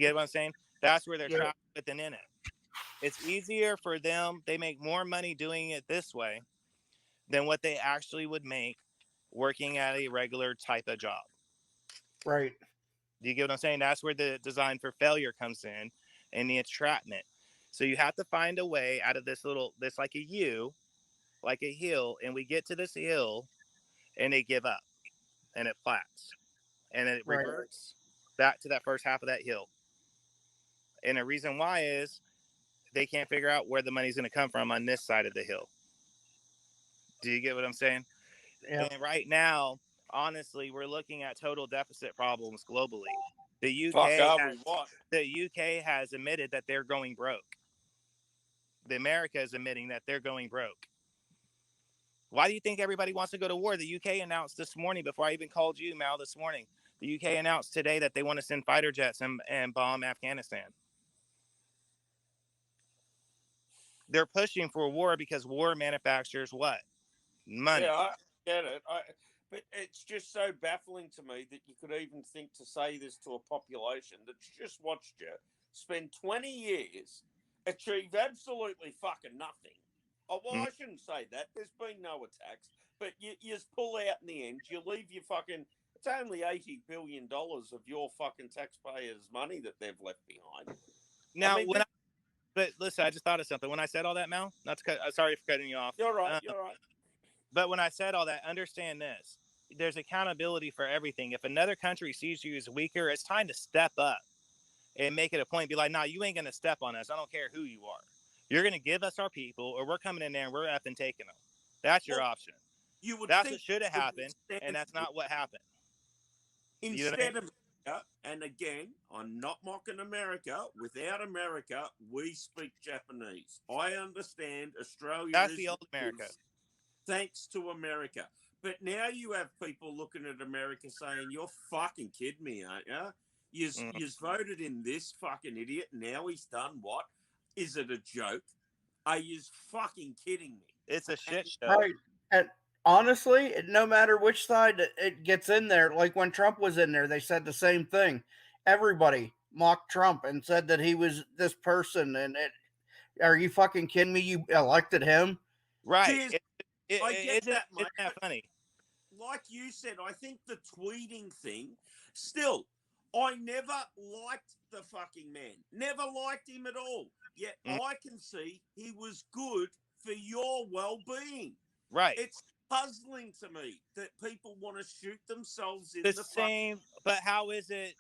get what I'm saying? That's where they're Yeah. trapped within it. It's easier for them. They make more money doing it this way than what they actually would make working at a regular type of job. Right. Do you get what I'm saying? That's where the design for failure comes in and the entrapment. So you have to find a way out of this like a U, like a hill, and we get to this hill and they give up and it flats and it Right. reverts back to that first half of that hill. And the reason why is they can't figure out where the money's going to come from on this side of the hill. Do you get what I'm saying? Yeah. And right now, honestly, we're looking at total deficit problems globally. The UK has admitted that they're going broke. The America is admitting that they're going broke. Why do you think everybody wants to go to war? The UK announced this morning, before I even called you, Mal, this morning, the UK announced today that they want to send fighter jets and bomb Afghanistan. They're pushing for war because war manufactures what? Money. Yeah, I get it. But it's just so baffling to me that you could even think to say this to a population that's just watched you spend 20 years, achieve absolutely fucking nothing. Oh, well, I shouldn't say that. There's been no attacks. But you just pull out in the end. You leave your fucking... It's only $80 billion of your fucking taxpayers' money that they've left behind. Now, but listen, I just thought of something. When I said all that, Mel, not to cut... sorry for cutting you off. You're right, you're right. But when I said all that, understand this. There's accountability for everything. If another country sees you as weaker, it's time to step up and make it a point. Be like, nah, you ain't going to step on us. I don't care who you are. You're going to give us our people, or we're coming in there and we're effing taking them. That's your option. That's what should have happened, and that's not what happened. Instead of America, and again, I'm not mocking America. Without America, we speak Japanese. I understand Australia. That's the old America. Thanks to America. But now you have people looking at America saying, you're fucking kidding me, aren't you? You've voted in this fucking idiot. Now he's done what? Is it a joke? Are you fucking kidding me? It's a shit show. Right. And honestly, no matter which side it gets in there, like when Trump was in there, they said the same thing. Everybody mocked Trump and said that he was this person. And are you fucking kidding me? You elected him? Right. I get that, mate. Isn't that funny? Like you said, I think the tweeting thing, still, I never liked the fucking man. Never liked him at all. Yet I can see he was good for your well-being. Right. It's puzzling to me that people want to shoot themselves in the same. But how is it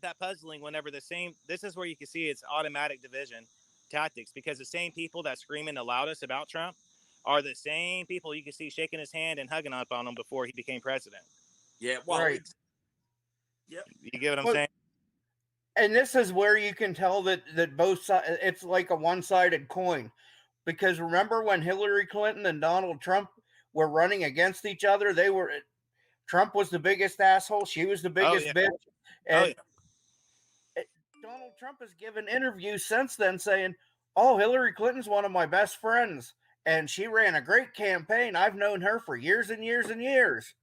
that puzzling whenever the same... This is where you can see it's automatic division tactics, because the same people that screaming the loudest about Trump are the same people you can see shaking his hand and hugging up on him before he became president. Yeah, well, right. Yep. You get what I'm saying? And this is where you can tell that both sides, it's like a one-sided coin. Because remember when Hillary Clinton and Donald Trump were running against each other? Trump was the biggest asshole. She was the biggest bitch. And Donald Trump has given interviews since then saying, oh, Hillary Clinton's one of my best friends. And she ran a great campaign. I've known her for years and years and years.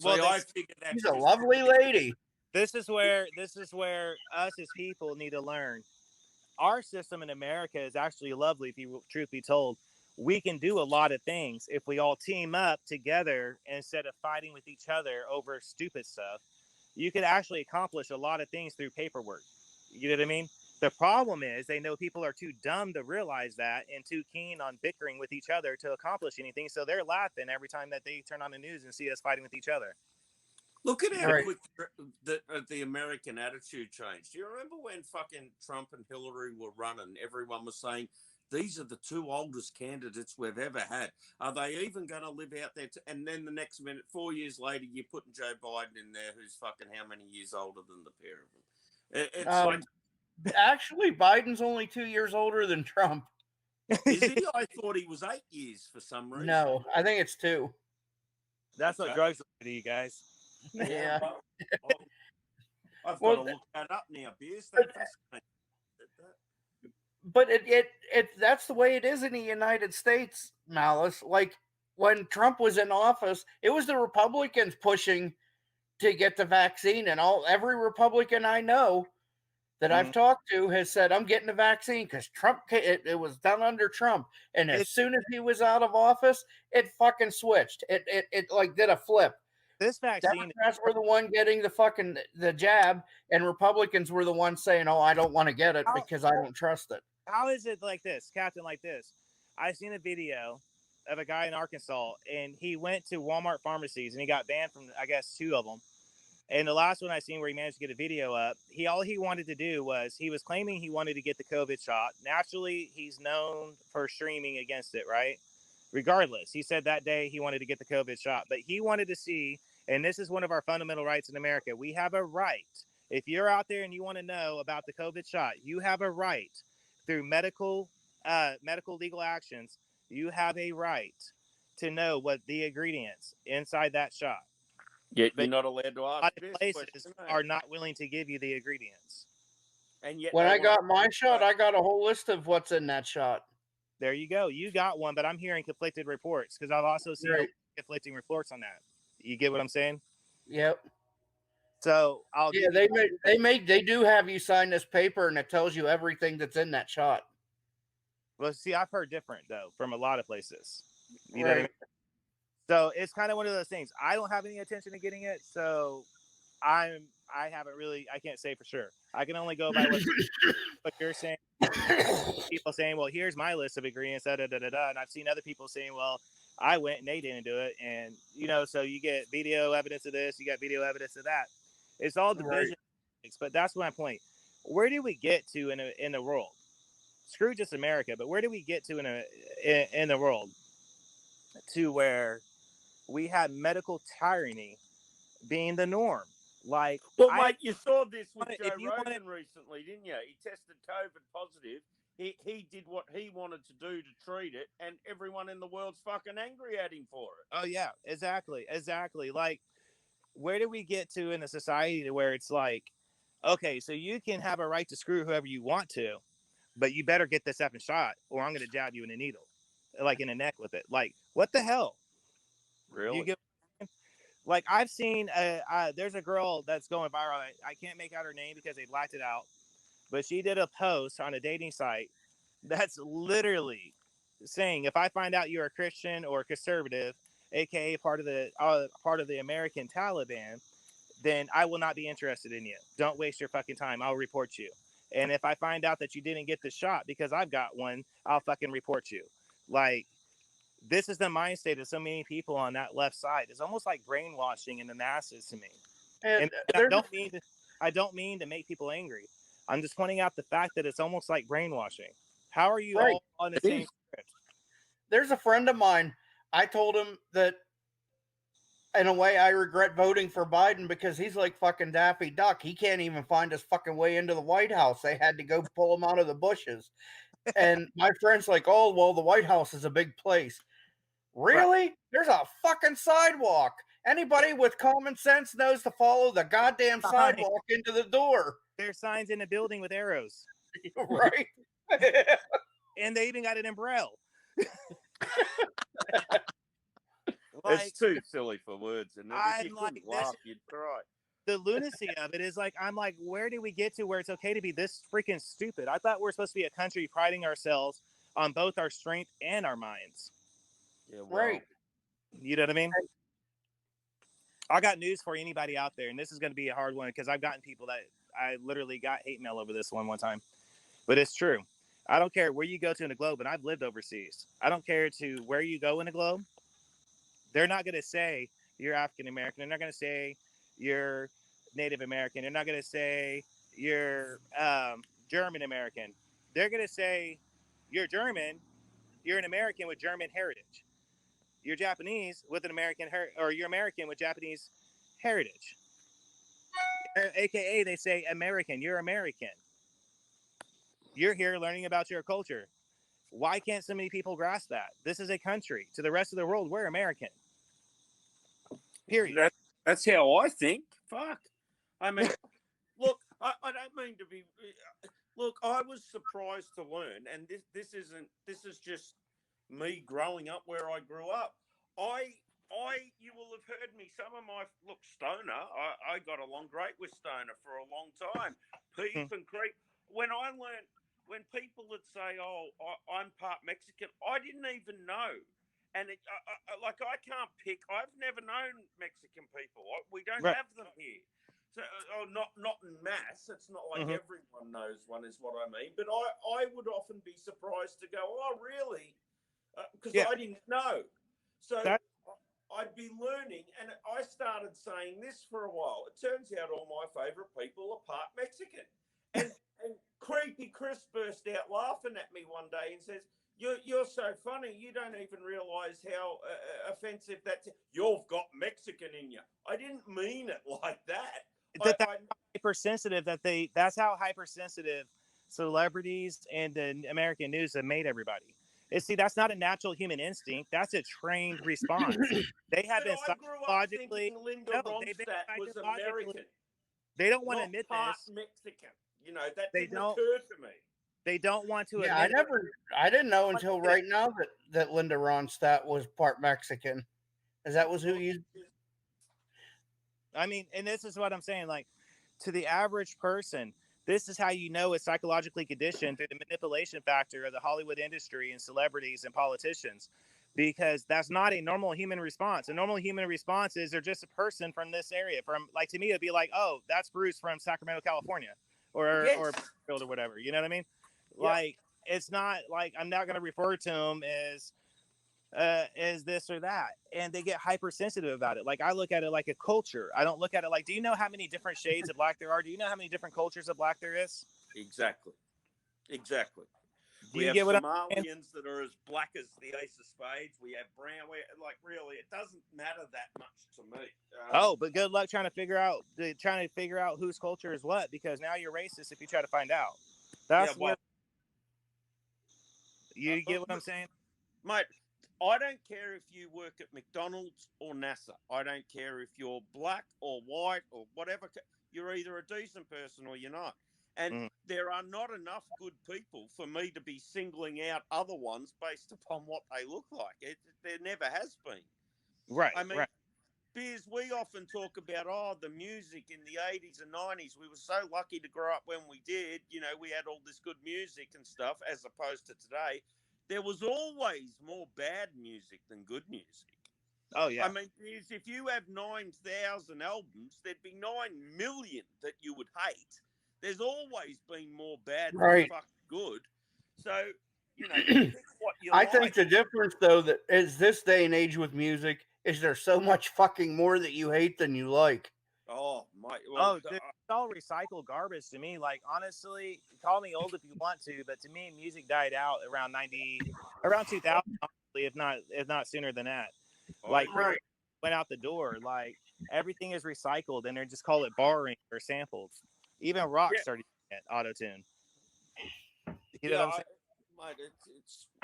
Well, I figured that she's a lovely lady. This is where us as people need to learn. Our system in America is actually lovely, if you truth be told. We can do a lot of things if we all team up together instead of fighting with each other over stupid stuff. You could actually accomplish a lot of things through paperwork. You know what I mean? The problem is they know people are too dumb to realize that and too keen on bickering with each other to accomplish anything. So they're laughing every time that they turn on the news and see us fighting with each other. Look at how quick the American attitude changed. Do you remember when fucking Trump and Hillary were running? Everyone was saying, these are the two oldest candidates we've ever had. Are they even going to live out there? And then the next minute, 4 years later, you're putting Joe Biden in there, who's fucking how many years older than the pair of them? It's like... Actually, Biden's only 2 years older than Trump. Is he? I thought he was 8 years for some reason. No, I think it's 2. That's what drugs do to you guys. Yeah. I've got to look that up now, Beers. But that's the way it is in the United States, Malice. Like when Trump was in office, it was the Republicans pushing to get the vaccine, and every Republican I know that I've talked to has said, I'm getting the vaccine because Trump, it was done under Trump. And as soon as he was out of office, it fucking switched. It like did a flip. This vaccine, Democrats were the one getting the jab, and Republicans were the ones saying, "Oh, I don't want to get it because I don't trust it." how is it like this, Captain? Like this, I seen a video of a guy in Arkansas, and he went to Walmart pharmacies, and he got banned from, I guess, 2 of them. And the last one I seen where he managed to get a video up, all he wanted to do was he was claiming he wanted to get the COVID shot. Naturally, he's known for streaming against it, right? Regardless, he said that day he wanted to get the COVID shot, but he wanted to see, and this is one of our fundamental rights in America. We have a right. If you're out there and you want to know about the COVID shot, you have a right through medical legal actions. You have a right to know what the ingredients inside that shot. Yet But you're not allowed to a ask lot this of places question. are not willing to give you the ingredients. And yet When they I want got my shot, I got a whole list of what's in that shot. There you go. You got one, but I'm hearing conflicted reports because I've also seen Right. conflicting reports on that. You get what I'm saying? Yep. So I'll Yeah, give you. they do have you sign this paper, and it tells you everything that's in that shot. Well, see, I've heard different though from a lot of places. You know what I Right. mean? So it's kind of one of those things. I don't have any intention of getting it, so I haven't really. I can't say for sure. I can only go by what you're saying. People saying, "Well, here's my list of ingredients," da da da da da, and I've seen other people saying, "Well, I went and they didn't do it," and so you get video evidence of this, you got video evidence of that. It's all division, right. But that's my point. Where do we get to in the world? Screw just America, but where do we get to in the world to where we have medical tyranny being the norm? Like, well, mate, you saw this with Joe Rogan recently, didn't you? He tested COVID positive. He did what he wanted to do to treat it, and everyone in the world's fucking angry at him for it. Oh yeah, exactly. Like, where do we get to in a society to where it's like, okay, so you can have a right to screw whoever you want to, but you better get this effing shot, or I'm going to jab you in the needle, like in the neck with it. Like, what the hell? Really? You get, like, I've seen, there's a girl that's going viral. I can't make out her name because they blacked it out, but she did a post on a dating site that's literally saying, if I find out you're a Christian or a conservative, aka part of the American Taliban, then I will not be interested in you. Don't waste your fucking time. I'll report you. And if I find out that you didn't get the shot because I've got one, I'll fucking report you. Like, this is the mind state of so many people on that left side. It's almost like brainwashing in the masses to me. And I don't mean to make people angry. I'm just pointing out the fact that it's almost like brainwashing. How are you all on the same script? There's a friend of mine. I told him that in a way I regret voting for Biden because he's like fucking Daffy Duck. He can't even find his fucking way into the White House. They had to go pull him out of the bushes. And my friend's like, "Oh, well, the White House is a big place." Really? Right. There's a fucking sidewalk. Anybody with common sense knows to follow the goddamn sidewalk into the door. There's signs in the building with arrows. Right. And they even got an umbrella. Like, it's too silly for words. And if you couldn't laugh, you'd cry. The lunacy of it is like, I'm like, where do we get to where it's okay to be this freaking stupid? I thought we're supposed to be a country priding ourselves on both our strength and our minds. Yeah, well, right. You know what I mean? I got news for anybody out there, and this is going to be a hard one because I've gotten people that I literally got hate mail over this one time. But it's true. I don't care where you go to in the globe, and I've lived overseas. I don't care to where you go in the globe. They're not going to say you're African American. They're not going to say you're Native American. They're not going to say you're German American. They're going to say you're German. You're an American with German heritage. You're Japanese with an American or you're American with Japanese heritage. AKA, they say American. You're American. You're here learning about your culture. Why can't so many people grasp that? This is a country. To the rest of the world, we're American. Period. That's how I think. Fuck. I mean, look, I don't mean to be. Look, I was surprised to learn, and this is just me growing up where I grew up. You will have heard me. Some of my Stoner. I got along great with Stoner for a long time. peep and creep. When people would say, "Oh, I'm part Mexican," I didn't even know. And I can't pick. I've never known Mexican people. We don't Right. have them here. So, not in mass. It's not like Mhm. everyone knows one, is what I mean. But I would often be surprised to go, "Oh, really?" Because Yeah. I didn't know. So That I'd be learning, and I started saying this for a while. It turns out all my favourite people are part Mexican. And Creepy Chris burst out laughing at me one day and says, "You're so funny. You don't even realise how offensive that's. You've got Mexican in you." I didn't mean it like that. that's hypersensitive that's how hypersensitive celebrities and the American news have made everybody. And see, that's not a natural human instinct. That's a trained response. They have But been I grew up psychologically thinking Linda no, they've been Ronstadt was psychologically. American, They don't want to not admit part this. Mexican. That They didn't don't. occur to me. They don't want to Yeah, admit it. I didn't know Want to until admit right now that Linda Ronstadt was part Mexican. That was who it. you. I mean, and this is what I'm saying. Like, to the average person, this is how you know it's psychologically conditioned through the manipulation factor of the Hollywood industry and celebrities and politicians, because that's not a normal human response. A normal human response is they're just a person from this area. From, like, to me, it'd be like, oh, that's Bruce from Sacramento, California, or Yes. or whatever. You know what I mean? Yep. Like, it's not like I'm not going to refer to him as this or that, and they get hypersensitive about it. Like, I look at it like a culture. I don't look at it like, do you know how many different shades of black there are? Do you know how many different cultures of black there is? Exactly. Exactly. Do We you have get what I'm saying? Somalians that are as black as the ace of spades. We have brown. Like, really, it doesn't matter that much to me. Oh, but good luck trying to figure out whose culture is what, because now you're racist if you try to find out. Yeah, That's well, what you get what I'm saying. mate, I don't care if you work at McDonald's or NASA. I don't care if you're black or white or whatever. You're either a decent person or you're not. And Mhm. there are not enough good people for me to be singling out other ones based upon what they look like. There never has been. Right, I mean, right. Beers, we often talk about, the music in the 80s and 90s. We were so lucky to grow up when we did. We had all this good music and stuff, as opposed to today. There was always more bad music than good music. Oh yeah. I mean, if you have 9,000 albums, there'd be 9 million that you would hate. There's always been more bad than Right. fucking good. So, you pick what you I like. think the difference, though, that is this day and age with music is there's so much fucking more that you hate than you like. Oh, my. Well, Oh, dude, it's all recycled garbage to me. Like, honestly, call me old if you want to, but to me, music died out around 2000, honestly, if not sooner than that. Like, Right. went out the door. Like, everything is recycled, and they just call it borrowing or samples. Even rock yeah. started using it, auto tune. You know Yeah, what I'm saying? mate,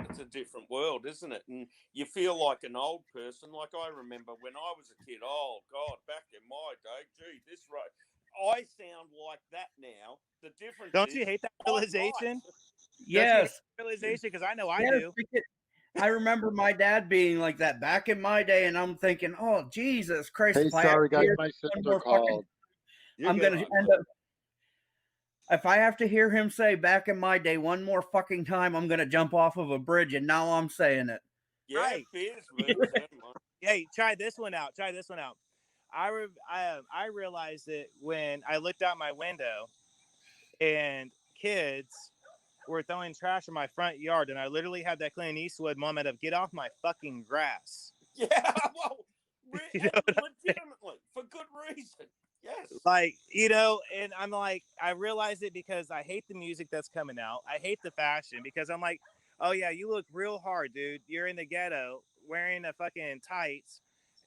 it's a different world, isn't it? And you feel like an old person. Like, I remember when I was a kid. Oh God, back in my day, gee, this right. I sound like that now. The difference Don't you is hate that I'm right. realization? Don't you hate Yes. that realization? Because I know I Yes. do. I remember my dad being like that back in my day, and I'm thinking, oh Jesus Christ! Hey, If I have sorry to guys, hear my one sister more fucking, called. You're I'm good. gonna end up. If I have to hear him say "back in my day" one more fucking time, I'm gonna jump off of a bridge, and now I'm saying it. Yeah, Right. beers, me too, mate. Hey, try this one out. Try this one out. I realized it when I looked out my window and kids were throwing trash in my front yard, and I literally had that Clint Eastwood moment of "get off my fucking grass." Yeah, well, You know, legitimately for good reason. Yes. like, and I'm like, I realized it because I hate the music that's coming out. I hate the fashion because I'm like, oh yeah, you look real hard, dude. You're in the ghetto wearing a fucking tights,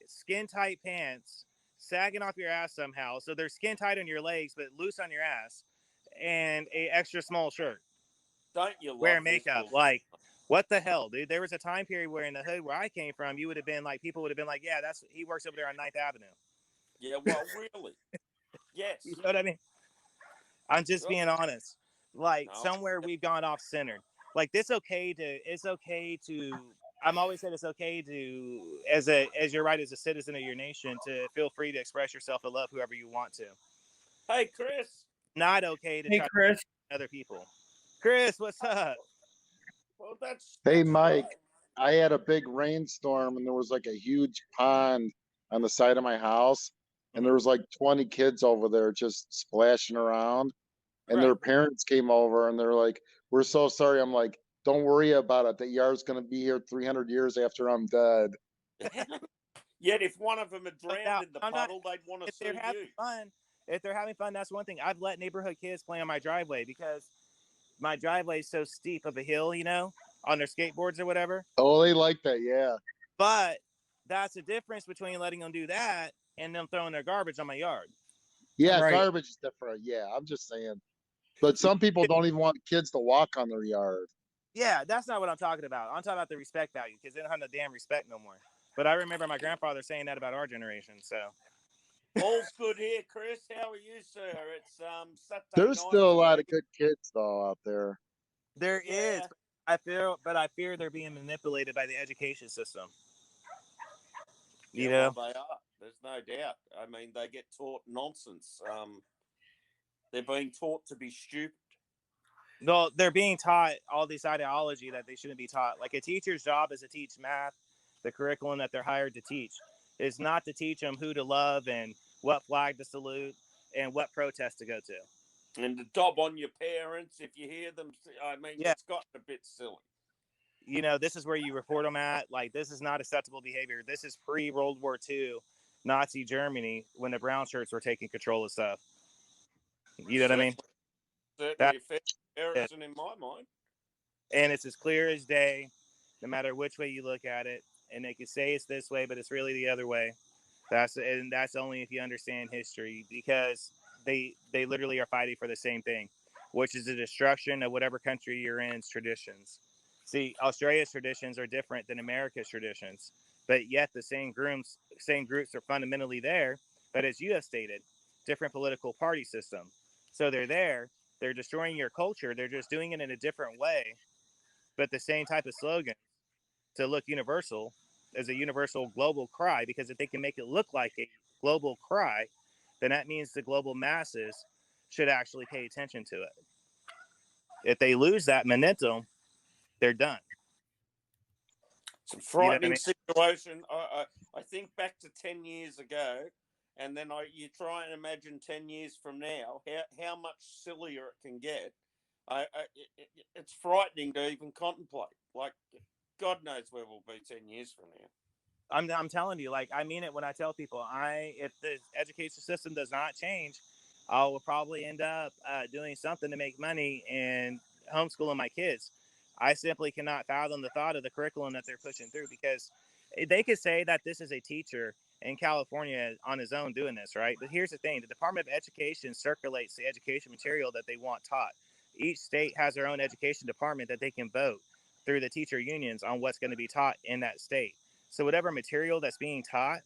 skin tight pants, sagging off your ass somehow. So they're skin tight on your legs, but loose on your ass, and a extra small shirt. Don't you Wear love this makeup. bullshit? Like, what the hell, dude? There was a time period where in the hood where I came from, you would have been like, people would have been like, yeah, he works over there on 9th Avenue. Yeah, well, really. Yes. You know what I mean? I'm just being honest. Like, No. somewhere we've gone off centered. Like, it's okay to I'm always said it's okay to, as you're right, as a citizen of your nation, to feel free to express yourself and love whoever you want to. Hey, Chris. not okay to Hey, try to Chris. other people. Chris, what's up? Well, that's Hey, that's Mike, right. I had a big rainstorm and there was like a huge pond on the side of my house, and there Mhm. was like 20 kids over there just splashing around, and Right. their parents came over and they're like, "We're so sorry." I'm like, "Don't worry about it. The yard's gonna be here 300 years after I'm dead." Yet if one of them had drowned Now, in the I'm not. puddle, they'd want to If they're sue having you. fun, if they're having fun, that's one thing. I've let neighborhood kids play on my driveway because my driveway is so steep of a hill, on their skateboards or whatever. Oh, they like that, yeah. But that's the difference between letting them do that and them throwing their garbage on my yard. Yeah, Right. garbage is different. Yeah, I'm just saying. But some people don't even want kids to walk on their yard. Yeah, that's not what I'm talking about. I'm talking about the respect value because they don't have no damn respect no more. But I remember my grandfather saying that about our generation. So All's good here, Chris. How are you, sir? It's Saturday There's night still a for lot me. of good kids though out there. there is. Yeah, I fear they're being manipulated by the education system. yeah. You Well, know, they are. There's no doubt. I mean, they get taught nonsense. They're being taught to be stupid. no, they're being taught all this ideology that they shouldn't be taught. Like a teacher's job is to teach math, the curriculum that they're hired to teach is not to teach them who to love and what flag to salute and what protest to go to. And to dob on your parents if you hear them. I mean, Yeah, it's gotten a bit silly. this is where you report them at. Like, this is not acceptable behavior. This is pre World War II Nazi Germany when the brown shirts were taking control of stuff. You know what I mean? Certainly, certainly That a fair comparison in my mind. and it's as clear as day, no matter which way you look at it. And they can say it's this way, but it's really the other way. That's only if you understand history, because they literally are fighting for the same thing, which is the destruction of whatever country you're in's traditions. See, Australia's traditions are different than America's traditions, but yet the same groups are fundamentally there. But as you have stated, different political party system. So they're there. They're destroying your culture. They're just doing it in a different way, but the same type of slogan to look universal as a universal global cry, because if they can make it look like a global cry, then that means the global masses should actually pay attention to it. If they lose that momentum, they're done. It's a You know what I frightening mean? situation. I think back to 10 years ago, and then you try and imagine 10 years from now how much sillier it can get. It's frightening to even contemplate. Like, God knows where we'll be 10 years from now. I'm telling you, like, I mean it when I tell people, if the education system does not change, I will probably end up doing something to make money and homeschooling my kids. I simply cannot fathom the thought of the curriculum that they're pushing through, because they could say that this is a teacher in California on his own doing this, right? But here's the thing: the Department of Education circulates the education material that they want taught. Each state has their own education department that they can vote through the teacher unions on what's going to be taught in that state. So whatever material that's being taught,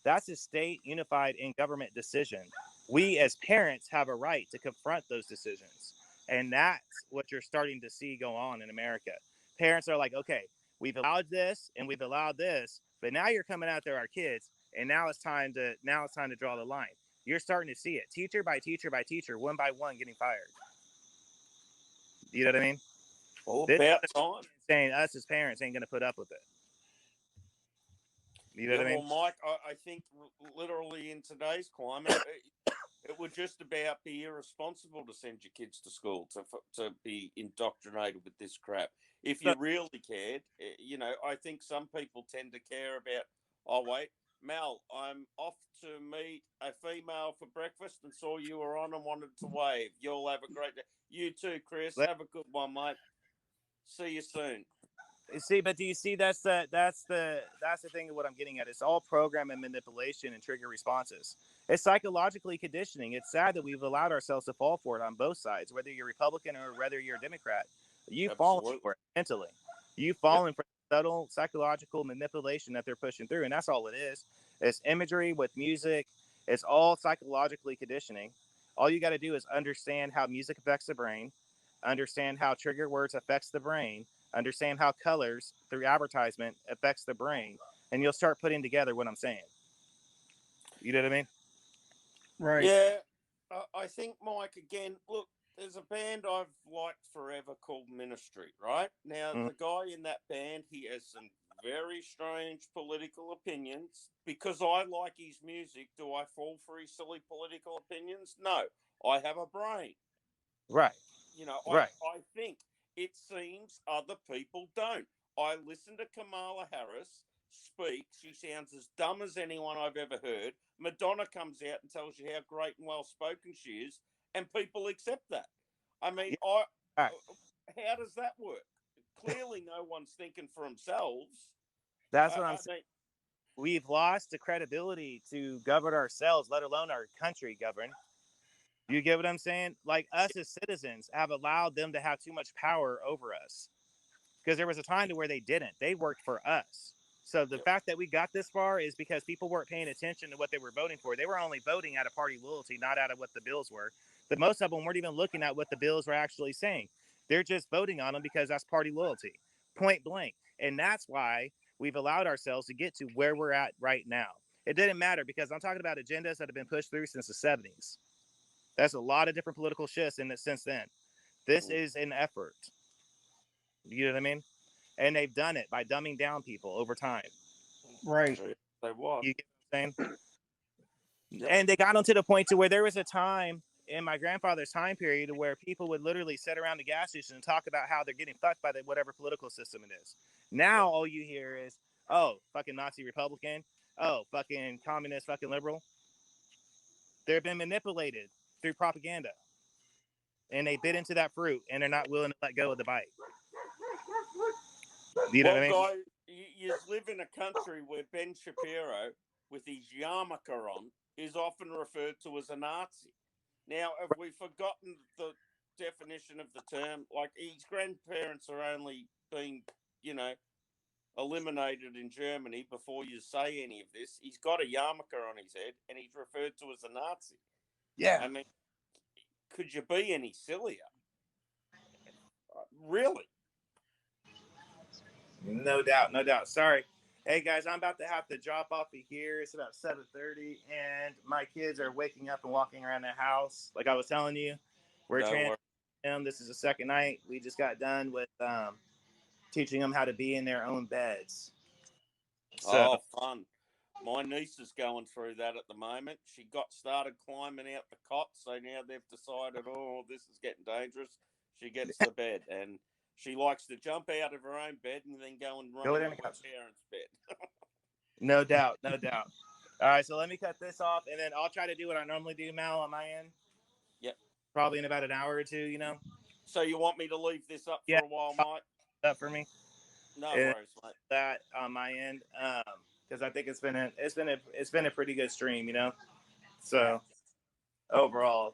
that's a state unified in government decision. We as parents have a right to confront those decisions. And that's what you're starting to see go on in America. Parents are like, okay, we've allowed this and we've allowed this, but now you're coming after our kids, and now it's time to draw the line. You're starting to see it, teacher by teacher by teacher, one by one, getting fired. You know what I mean? Well, This about time. saying us as parents ain't going to put up with it. You know Yeah, what I well, mean? Mike, I think literally in today's climate, it would just about be irresponsible to send your kids to school to be indoctrinated with this crap. If So you really cared, I think some people tend to care about. Oh wait, Mel, I'm off to meet a female for breakfast and saw you were on and wanted to wave. You'll have a great day. You too, Chris. let Have a good one, mate. See you soon. See, but do you see that's the thing of what I'm getting at? It's all program and manipulation and trigger responses. It's psychologically conditioning. It's sad that we've allowed ourselves to fall for it on both sides, whether you're Republican or whether you're a Democrat. You've fallen Absolutely. for it mentally. You've Yep. fallen for the subtle psychological manipulation that they're pushing through, and that's all it is. It's imagery with music. It's all psychologically conditioning. All you got to do is understand how music affects the brain, understand how trigger words affects the brain, understand how colors through advertisement affects the brain, and you'll start putting together what I'm saying. You know what I mean? Right. Yeah. I think, Mike, again, look, there's a band I've liked forever called Ministry, right? Now, Mhm. the guy in that band, he has some very strange political opinions. Because I like his music, do I fall for his silly political opinions? No. I have a brain. Right. You know, Right. I think it seems other people don't. I listen to Kamala Harris speak. She sounds as dumb as anyone I've ever heard. Madonna comes out and tells you how great and well spoken she is, and people accept that. I mean, Right. how does that work? Clearly, no one's thinking for themselves. That's what I'm I saying. mean, We've lost the credibility to govern ourselves, let alone our country govern. You get what I'm saying? Like, us as citizens have allowed them to have too much power over us, because there was a time to where they didn't. They worked for us. So the yep, fact that we got this far is because people weren't paying attention to what they were voting for. They were only voting out of party loyalty, not out of what the bills were. But most of them weren't even looking at what the bills were actually saying. They're just voting on them because that's party loyalty, point blank. And that's why we've allowed ourselves to get to where we're at right now. It didn't matter, because I'm talking about agendas that have been pushed through since the 70s. That's a lot of different political shifts in it since then. This is an effort. You know what I mean? And they've done it by dumbing down people over time. Right. they what? You get what I'm saying? Yep. And they got them to the point to where there was a time in my grandfather's time period where people would literally sit around the gas station and talk about how they're getting fucked by whatever political system it is. Now all you hear is, oh, fucking Nazi Republican, oh, fucking communist, fucking liberal. They've been manipulated through propaganda, and they bit into that fruit, and they're not willing to let go of the bite. You know Well, what I mean? guy, you live in a country where Ben Shapiro, with his yarmulke on, is often referred to as a Nazi. Now, have we forgotten the definition of the term? Like, his grandparents are only being, you know, eliminated in Germany before you say any of this. He's got a yarmulke on his head, and he's referred to as a Nazi. Yeah. I mean, could you be any sillier? Really? No doubt, no doubt. Sorry. Hey guys, I'm about to have to drop off of here. It's about 7:30, and my kids are waking up and walking around the house. Like I was telling you, we're No training worries. them. This is the second night. We just got done with teaching them how to be in their own beds. So Oh, fun. My niece is going through that at the moment. She got started climbing out the cot, so now they've decided, oh, this is getting dangerous. She gets the bed, and she likes to jump out of her own bed and then go and run go into in her the couch. parents' bed. No doubt, no doubt. All right, so let me cut this off, and then I'll try to do what I normally do, Mal, on my end. Yep. Probably in about an hour or two, you know. So you want me to leave this up Yeah, for a while, Mike? up for me. No And worries, mate. that on my end, because I think it's been a pretty good stream, you know. So overall,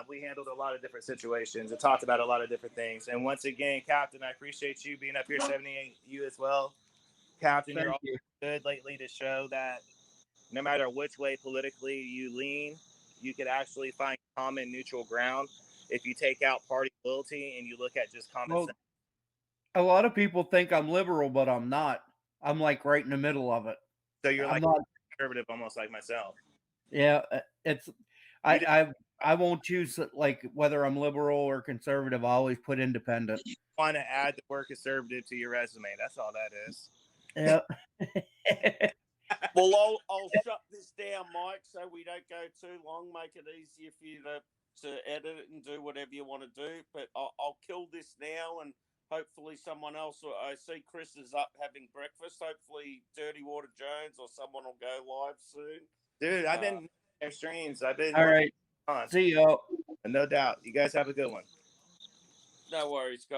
we handled a lot of different situations and talked about a lot of different things. And once again, Captain, I appreciate you being up here, 78. You as well, Captain. Thank You're all you. good lately to show that no matter which way politically you lean, you could actually find common neutral ground if you take out party loyalty and you look at just common Well, sense. a lot of people think I'm liberal, but I'm not. I'm like right in the middle of it. So you're I'm like not. conservative, almost like myself. Yeah, it's. You just I won't choose like whether I'm liberal or conservative. I always put independent. want to add the word conservative to your resume. That's all that is. Yeah. Well, I'll shut this down, Mike, so we don't go too long. Make it easier for you to edit it and do whatever you want to do. But I'll kill this now, and hopefully someone else. I see Chris is up having breakfast. Hopefully, Dirty Water Jones or someone will go live soon. Dude, I've been their streams. I've been All right. on. See you. No doubt. You guys have a good one. No worries, guys.